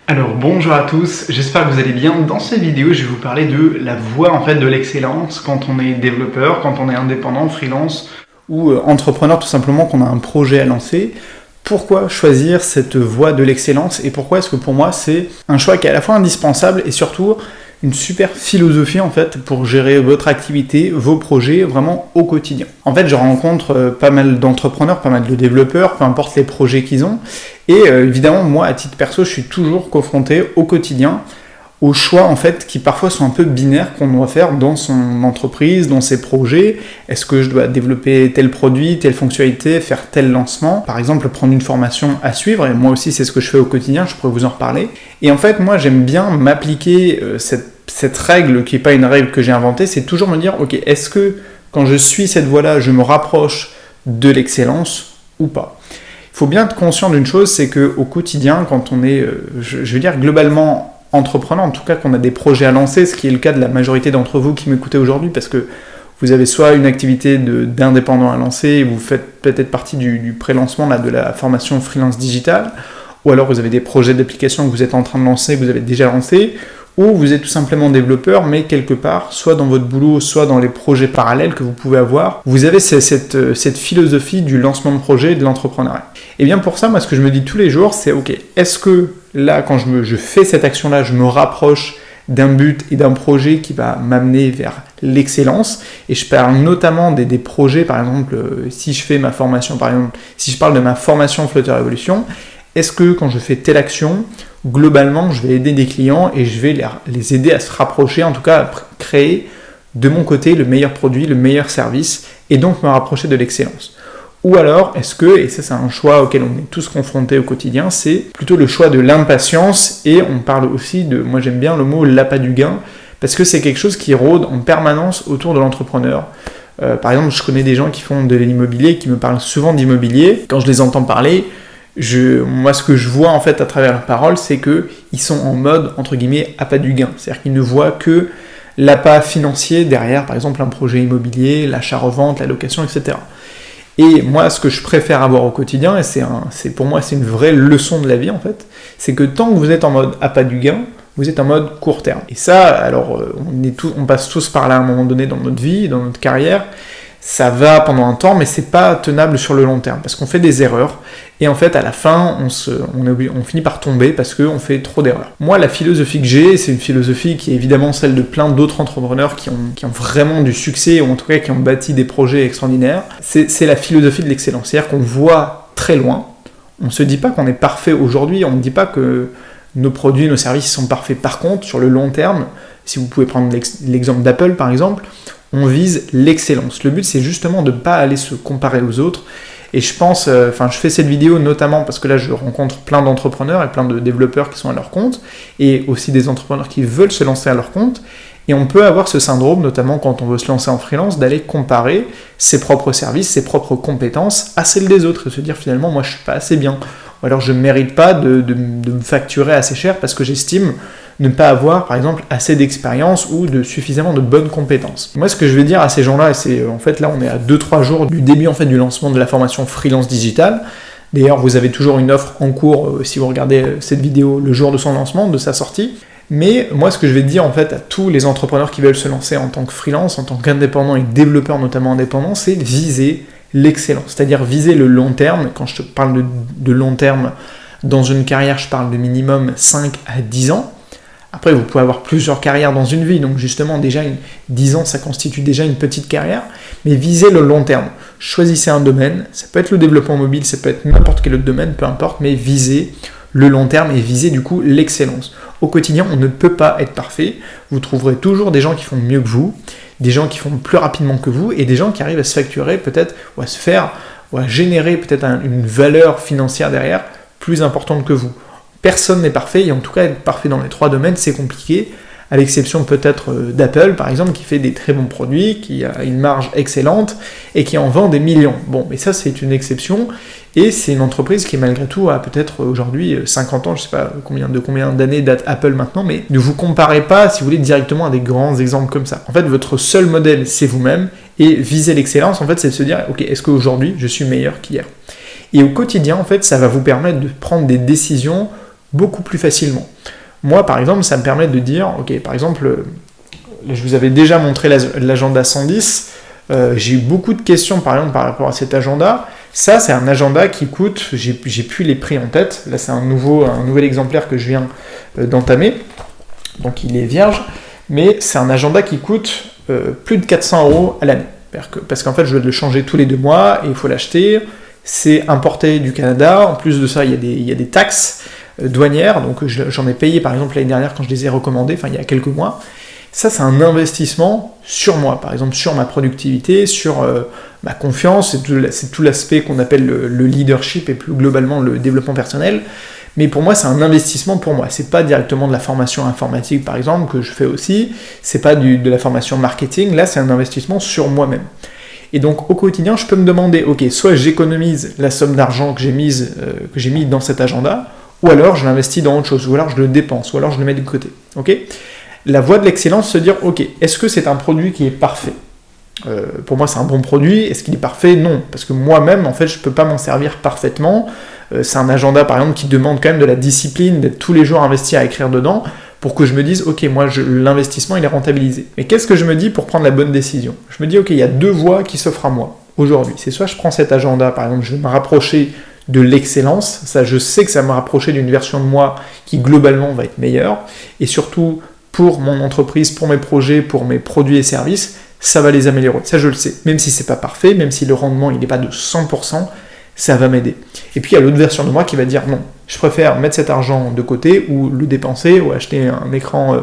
Alors bonjour à tous, j'espère que vous allez bien. Dans cette vidéo, je vais vous parler de la voie de l'excellence quand on est développeur, quand on est indépendant, freelance ou entrepreneur tout simplement, qu'on a un projet à lancer. Pourquoi choisir cette voie de l'excellence et pourquoi est-ce que pour moi c'est un choix qui est à la fois indispensable et surtout une super philosophie pour gérer votre activité, vos projets vraiment au quotidien. En fait, je rencontre pas mal d'entrepreneurs, pas mal de développeurs, peu importe les projets qu'ils ont. Et évidemment, moi, à titre perso, je suis toujours confronté au quotidien aux choix qui parfois sont un peu binaires qu'on doit faire dans son entreprise, dans ses projets. Est-ce que je dois développer tel produit, telle fonctionnalité, faire tel lancement? Par exemple, prendre une formation à suivre, et moi aussi c'est ce que je fais au quotidien, je pourrais vous en reparler. Et en fait, moi j'aime bien m'appliquer cette règle qui n'est pas une règle que j'ai inventée, c'est toujours me dire, ok, est-ce que quand je suis cette voie-là, je me rapproche de l'excellence ou pas? Il faut bien être conscient d'une chose, c'est qu'au quotidien, quand on est, je veux dire globalement entrepreneur, en tout cas qu'on a des projets à lancer, ce qui est le cas de la majorité d'entre vous qui m'écoutez aujourd'hui, parce que vous avez soit une activité d'indépendant à lancer, et vous faites peut-être partie du pré-lancement de la formation freelance digital, ou alors vous avez des projets d'application que vous êtes en train de lancer, que vous avez déjà lancé, ou vous êtes tout simplement développeur, mais quelque part, soit dans votre boulot, soit dans les projets parallèles que vous pouvez avoir, vous avez cette philosophie du lancement de projet et de l'entrepreneuriat. Et bien pour ça, moi ce que je me dis tous les jours, c'est ok, est-ce que là, quand je fais cette action-là, je me rapproche d'un but et d'un projet qui va m'amener vers l'excellence, et je parle notamment des projets, par exemple, si je fais ma formation, par exemple, si je parle de ma formation Flutter Evolution, est-ce que quand je fais telle action, globalement, je vais aider des clients et je vais les aider à se rapprocher, en tout cas à créer de mon côté le meilleur produit, le meilleur service, et donc me rapprocher de l'excellence. Ou alors, est-ce que, et ça c'est un choix auquel on est tous confrontés au quotidien, c'est plutôt le choix de l'impatience, et on parle aussi moi j'aime bien le mot l'appât du gain, parce que c'est quelque chose qui rôde en permanence autour de l'entrepreneur. Par exemple, je connais des gens qui font de l'immobilier, qui me parlent souvent d'immobilier. Quand je les entends parler, moi ce que je vois à travers leurs paroles, c'est qu'ils sont en mode, entre guillemets, appât du gain. C'est-à-dire qu'ils ne voient que l'appât financier derrière, par exemple, un projet immobilier, l'achat-revente, la location, etc. Et moi, ce que je préfère avoir au quotidien, et pour moi c'est une vraie leçon de la vie c'est que tant que vous êtes en mode appât du gain, vous êtes en mode court terme. Et ça, alors on passe tous par là à un moment donné dans notre vie, dans notre carrière, ça va pendant un temps, mais c'est pas tenable sur le long terme, parce qu'on fait des erreurs, et à la fin, on finit par tomber parce qu'on fait trop d'erreurs. Moi, la philosophie que j'ai, c'est une philosophie qui est évidemment celle de plein d'autres entrepreneurs qui ont vraiment du succès, ou en tout cas qui ont bâti des projets extraordinaires. C'est la philosophie de l'excellence, c'est-à-dire qu'on voit très loin, on se dit pas qu'on est parfait aujourd'hui, on ne dit pas que nos produits, nos services sont parfaits. Par contre, sur le long terme, si vous pouvez prendre l'exemple d'Apple par exemple, on vise l'excellence. Le but, c'est justement de ne pas aller se comparer aux autres. Et je pense, je fais cette vidéo notamment parce que là, je rencontre plein d'entrepreneurs et plein de développeurs qui sont à leur compte, et aussi des entrepreneurs qui veulent se lancer à leur compte. Et on peut avoir ce syndrome, notamment quand on veut se lancer en freelance, d'aller comparer ses propres services, ses propres compétences à celles des autres, et se dire finalement, moi, je suis pas assez bien. Ou alors, je ne mérite pas de me facturer assez cher parce que j'estime ne pas avoir, par exemple, assez d'expérience ou suffisamment de bonnes compétences. Moi, ce que je vais dire à ces gens-là, et c'est là, on est à 2-3 jours du début du lancement de la formation freelance digital. D'ailleurs, vous avez toujours une offre en cours si vous regardez cette vidéo le jour de son lancement, de sa sortie. Mais moi, ce que je vais dire à tous les entrepreneurs qui veulent se lancer en tant que freelance, en tant qu'indépendant et développeur notamment indépendant, c'est viser l'excellence, c'est-à-dire viser le long terme. Quand je te parle de long terme dans une carrière, je parle de minimum 5 à 10 ans. Après, vous pouvez avoir plusieurs carrières dans une vie, donc justement, déjà 10 ans, ça constitue déjà une petite carrière, mais visez le long terme. Choisissez un domaine, ça peut être le développement mobile, ça peut être n'importe quel autre domaine, peu importe, mais visez le long terme et visez du coup l'excellence. Au quotidien, on ne peut pas être parfait, vous trouverez toujours des gens qui font mieux que vous, des gens qui font plus rapidement que vous, et des gens qui arrivent à se facturer peut-être, ou à générer peut-être une valeur financière derrière plus importante que vous. Personne n'est parfait, et en tout cas être parfait dans les 3 domaines, c'est compliqué, à l'exception peut-être d'Apple, par exemple, qui fait des très bons produits, qui a une marge excellente, et qui en vend des millions. Bon, mais ça, c'est une exception, et c'est une entreprise qui, malgré tout, a peut-être aujourd'hui 50 ans, je ne sais pas combien d'années date Apple maintenant, mais ne vous comparez pas, si vous voulez, directement à des grands exemples comme ça. En fait, votre seul modèle, c'est vous-même, et viser l'excellence, c'est de se dire, ok, est-ce qu'aujourd'hui, je suis meilleur qu'hier ? Et au quotidien, ça va vous permettre de prendre des décisions beaucoup plus facilement. Moi, par exemple, ça me permet de dire, ok, par exemple, je vous avais déjà montré l'agenda 110, j'ai eu beaucoup de questions, par exemple, par rapport à cet agenda. Ça, c'est un agenda qui coûte, j'ai plus les prix en tête, là c'est un nouvel exemplaire que je viens d'entamer, donc il est vierge, mais c'est un agenda qui coûte plus de 400 € à l'année, parce qu'en fait je dois le changer tous les 2 mois, et il faut l'acheter, c'est importé du Canada, en plus de ça il y a des taxes douanières, donc j'en ai payé par exemple l'année dernière quand je les ai recommandés, enfin il y a quelques mois. Ça, c'est un investissement sur moi, par exemple sur ma productivité, sur ma confiance, c'est tout l'aspect qu'on appelle le leadership et plus globalement le développement personnel. Mais pour moi, c'est un investissement pour moi. C'est pas directement de la formation informatique, par exemple, que je fais aussi. C'est pas de la formation marketing. Là, c'est un investissement sur moi-même. Et donc, au quotidien, je peux me demander, ok, soit j'économise la somme d'argent que j'ai mis dans cet agenda, ou alors je l'investis dans autre chose, ou alors je le dépense, ou alors je le mets de côté. Ok ? La voie de l'excellence, se dire, ok, est-ce que c'est un produit qui est parfait ? Pour moi, c'est un bon produit. Est-ce qu'il est parfait ? Non, parce que moi-même, en fait, je peux pas m'en servir parfaitement. C'est un agenda, par exemple, qui demande quand même de la discipline, d'être tous les jours investi à écrire dedans, pour que je me dise, ok, moi, l'investissement, il est rentabilisé. Mais qu'est-ce que je me dis pour prendre la bonne décision ? Je me dis, ok, il y a 2 voies qui s'offrent à moi aujourd'hui. C'est soit je prends cet agenda, par exemple, je vais me rapprocher de l'excellence. Ça, je sais que ça va me rapprocher d'une version de moi qui, globalement, va être meilleure. Et surtout, pour mon entreprise, pour mes projets, pour mes produits et services, ça va les améliorer. Ça, je le sais. Même si c'est pas parfait, même si le rendement il n'est pas de 100%, ça va m'aider. Et puis, il y a l'autre version de moi qui va dire non, je préfère mettre cet argent de côté ou le dépenser ou acheter un écran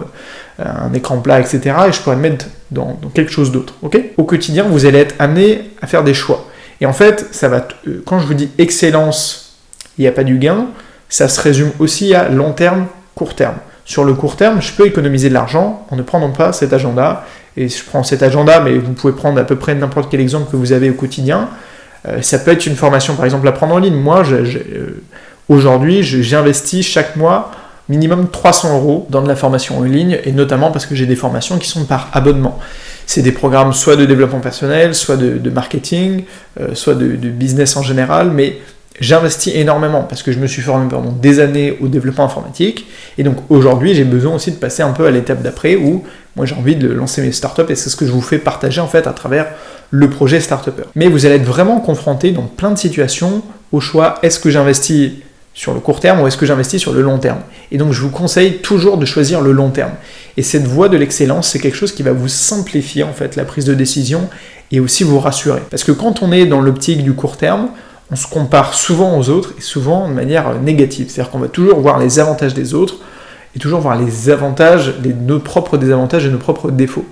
plat, etc. Et je pourrais le mettre dans quelque chose d'autre. Okay ? Au quotidien, vous allez être amené à faire des choix. Et en fait, quand je vous dis excellence, il n'y a pas du gain, ça se résume aussi à long terme, court terme. Sur le court terme, je peux économiser de l'argent en ne prenant pas cet agenda. Et je prends cet agenda, mais vous pouvez prendre à peu près n'importe quel exemple que vous avez au quotidien. Ça peut être une formation, par exemple, à prendre en ligne. Moi, aujourd'hui, j'investis chaque mois minimum 300 € dans de la formation en ligne, et notamment parce que j'ai des formations qui sont par abonnement. C'est des programmes soit de développement personnel, soit de marketing, soit de business en général, mais j'investis énormément parce que je me suis formé pendant des années au développement informatique, et donc aujourd'hui j'ai besoin aussi de passer un peu à l'étape d'après où moi j'ai envie de lancer mes startups, et c'est ce que je vous fais partager en fait à travers le projet Startupper. Mais vous allez être vraiment confronté dans plein de situations au choix, est-ce que j'investis sur le court terme ou est-ce que j'investis sur le long terme ? Et donc je vous conseille toujours de choisir le long terme. Et cette voie de l'excellence, c'est quelque chose qui va vous simplifier en fait la prise de décision et aussi vous rassurer. Parce que quand on est dans l'optique du court terme, on se compare souvent aux autres et souvent de manière négative. C'est-à-dire qu'on va toujours voir les avantages des autres et toujours voir les avantages, nos propres désavantages et nos propres défauts.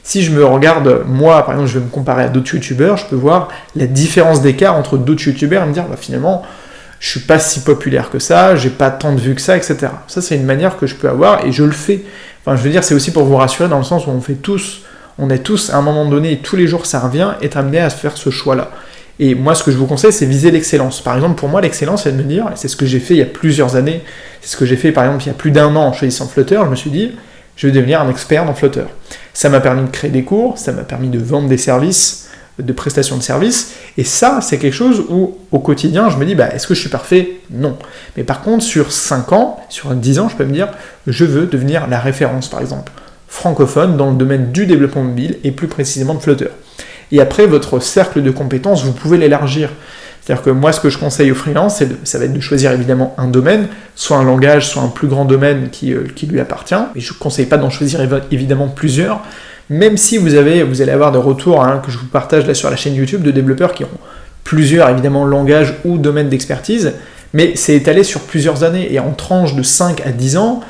Si je me regarde, moi, par exemple, je vais me comparer à d'autres youtubeurs, je peux voir la différence d'écart entre d'autres youtubeurs et me dire, finalement, je suis pas si populaire que ça, j'ai pas tant de vues que ça, etc. Ça, c'est une manière que je peux avoir et je le fais. Enfin, je veux dire, c'est aussi pour vous rassurer dans le sens où on est tous, à un moment donné, et tous les jours ça revient, être amené à faire ce choix-là. Et moi, ce que je vous conseille, c'est viser l'excellence. Par exemple, pour moi, l'excellence, c'est de me dire, et c'est ce que j'ai fait il y a plusieurs années, c'est ce que j'ai fait, par exemple, il y a plus d'1 an en choisissant Flutter, je me suis dit, je vais devenir un expert dans Flutter. Ça m'a permis de créer des cours, ça m'a permis de vendre des services, de prestations de services, et ça, c'est quelque chose où, au quotidien, je me dis, est-ce que je suis parfait ? Non. Mais par contre, sur 5 ans, sur 10 ans, je peux me dire, je veux devenir la référence, par exemple, francophone dans le domaine du développement mobile, et plus précisément de Flutter. Et après, votre cercle de compétences, vous pouvez l'élargir. C'est-à-dire que moi, ce que je conseille aux freelances, ça va être de choisir évidemment un domaine, soit un langage, soit un plus grand domaine qui lui appartient. Mais je ne conseille pas d'en choisir évidemment plusieurs, même si vous allez avoir des retours que je vous partage là sur la chaîne YouTube de développeurs qui ont plusieurs évidemment langages ou domaines d'expertise, mais c'est étalé sur plusieurs années. Et en tranche de 5 à 10 ans,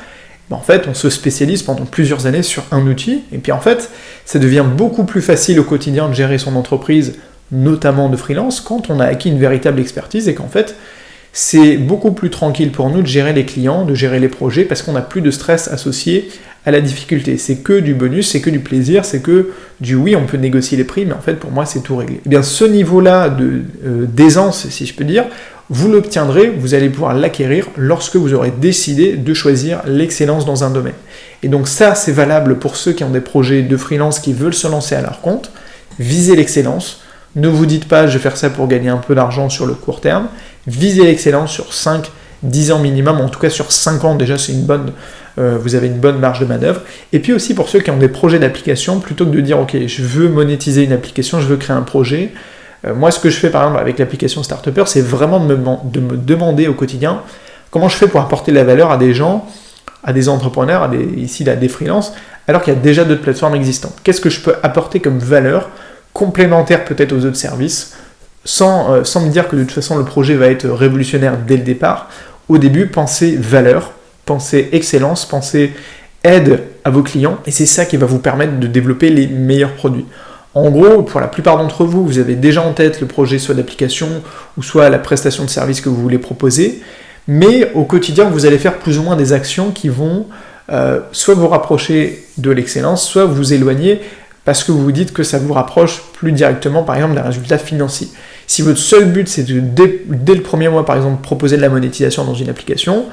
en fait, on se spécialise pendant plusieurs années sur un outil, et puis en fait, ça devient beaucoup plus facile au quotidien de gérer son entreprise, notamment de freelance, quand on a acquis une véritable expertise, et qu'en fait, c'est beaucoup plus tranquille pour nous de gérer les clients, de gérer les projets, parce qu'on n'a plus de stress associé à la difficulté. C'est que du bonus, c'est que du plaisir, c'est que du oui, on peut négocier les prix, mais en fait, pour moi, c'est tout réglé. Et bien, ce niveau-là d'aisance, si je peux dire, vous l'obtiendrez, vous allez pouvoir l'acquérir lorsque vous aurez décidé de choisir l'excellence dans un domaine. Et donc ça, c'est valable pour ceux qui ont des projets de freelance qui veulent se lancer à leur compte. Visez l'excellence. Ne vous dites pas, je vais faire ça pour gagner un peu d'argent sur le court terme. Visez l'excellence sur 5, 10 ans minimum, en tout cas sur 5 ans déjà, c'est vous avez une bonne marge de manœuvre. Et puis aussi pour ceux qui ont des projets d'application, plutôt que de dire ok, je veux monétiser une application, je veux créer un projet, moi ce que je fais par exemple avec l'application Startupper, c'est vraiment de me demander au quotidien comment je fais pour apporter de la valeur à des gens, à des entrepreneurs, ici à des freelances, alors qu'il y a déjà d'autres plateformes existantes. Qu'est-ce que je peux apporter comme valeur complémentaire peut-être aux autres services, sans me dire que de toute façon le projet va être révolutionnaire dès le départ. Au début, pensez valeur, pensez excellence, pensez aide à vos clients, et c'est ça qui va vous permettre de développer les meilleurs produits. En gros, pour la plupart d'entre vous, vous avez déjà en tête le projet soit d'application ou soit la prestation de service que vous voulez proposer, mais au quotidien, vous allez faire plus ou moins des actions qui vont soit vous rapprocher de l'excellence, soit vous éloigner parce que vous vous dites que ça vous rapproche plus directement, par exemple, d'un résultat financier. Si votre seul but, c'est de, dès le premier mois, par exemple, proposer de la monétisation dans une application,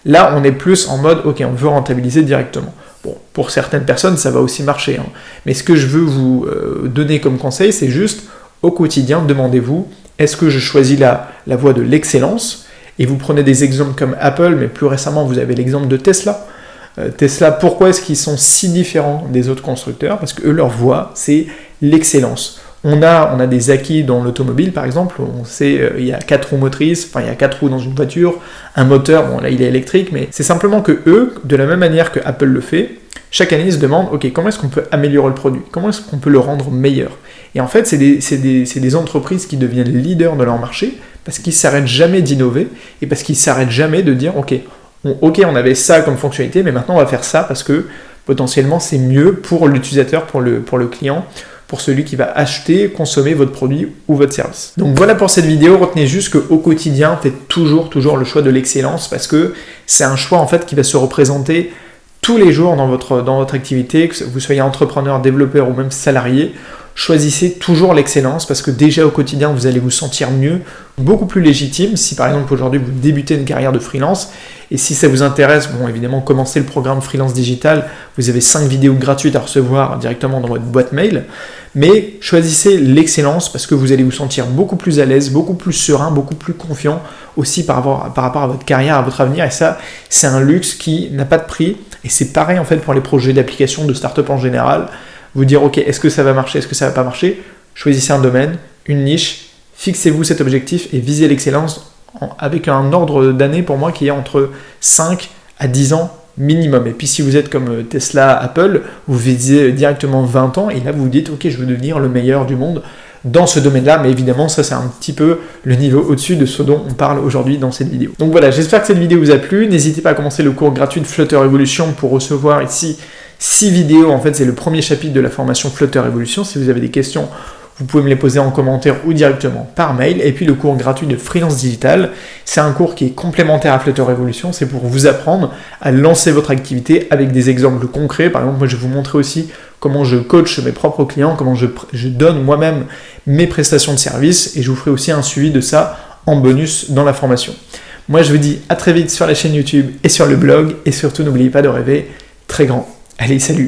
là, on est plus en mode, ok, on veut rentabiliser directement. Bon, pour certaines personnes, ça va aussi marcher, hein. Mais ce que je veux vous donner comme conseil, c'est juste, au quotidien, demandez-vous, est-ce que je choisis la voie de l'excellence? Et vous prenez des exemples comme Apple, mais plus récemment, vous avez l'exemple de Tesla. Tesla, pourquoi est-ce qu'ils sont si différents des autres constructeurs? Parce que eux, leur voie, c'est l'excellence. On a des acquis dans l'automobile, par exemple. On sait il y a 4 roues motrices, enfin il y a 4 roues dans une voiture, un moteur, bon là il est électrique, mais c'est simplement que eux, de la même manière que Apple le fait, chaque année ils se demandent, ok, comment est-ce qu'on peut améliorer le produit? Comment est-ce qu'on peut le rendre meilleur? Et en fait, c'est des entreprises qui deviennent leaders de leur marché parce qu'ils ne s'arrêtent jamais d'innover et parce qu'ils ne s'arrêtent jamais de dire, ok, on avait ça comme fonctionnalité, mais maintenant on va faire ça parce que potentiellement c'est mieux pour l'utilisateur, pour le client, pour celui qui va acheter, consommer votre produit ou votre service. Donc voilà pour cette vidéo, retenez juste qu'au quotidien, faites toujours le choix de l'excellence parce que c'est un choix en fait qui va se représenter tous les jours dans votre activité, que vous soyez entrepreneur, développeur ou même salarié. Choisissez toujours l'excellence parce que déjà au quotidien, vous allez vous sentir mieux, beaucoup plus légitime. Si par exemple aujourd'hui vous débutez une carrière de freelance et si ça vous intéresse, bon évidemment commencez le programme Freelance Digital, vous avez 5 vidéos gratuites à recevoir directement dans votre boîte mail, mais choisissez l'excellence parce que vous allez vous sentir beaucoup plus à l'aise, beaucoup plus serein, beaucoup plus confiant aussi par rapport à votre carrière, à votre avenir, et ça c'est un luxe qui n'a pas de prix et c'est pareil en fait pour les projets d'application de start-up en général. Vous dire ok, est-ce que ça va marcher, est-ce que ça va pas marcher? Choisissez un domaine, une niche, fixez-vous cet objectif et visez l'excellence avec un ordre d'année pour moi qui est entre 5 à 10 ans minimum. Et puis si vous êtes comme Tesla, Apple, vous visez directement 20 ans et là vous vous dites ok, je veux devenir le meilleur du monde dans ce domaine-là, mais évidemment ça c'est un petit peu le niveau au-dessus de ce dont on parle aujourd'hui dans cette vidéo. Donc voilà, j'espère que cette vidéo vous a plu. N'hésitez pas à commencer le cours gratuit de Flutter Evolution pour recevoir ici 6 vidéos, en fait c'est le premier chapitre de la formation Flutter Evolution. Si vous avez des questions, vous pouvez me les poser en commentaire ou directement par mail. Et puis le cours gratuit de Freelance Digital, c'est un cours qui est complémentaire à Flutter Evolution, c'est pour vous apprendre à lancer votre activité avec des exemples concrets. Par exemple, moi je vais vous montrer aussi comment je coach mes propres clients, comment je donne moi-même mes prestations de service et je vous ferai aussi un suivi de ça en bonus dans la formation. Moi je vous dis à très vite sur la chaîne YouTube et sur le blog et surtout n'oubliez pas de rêver très grand. Allez, salut!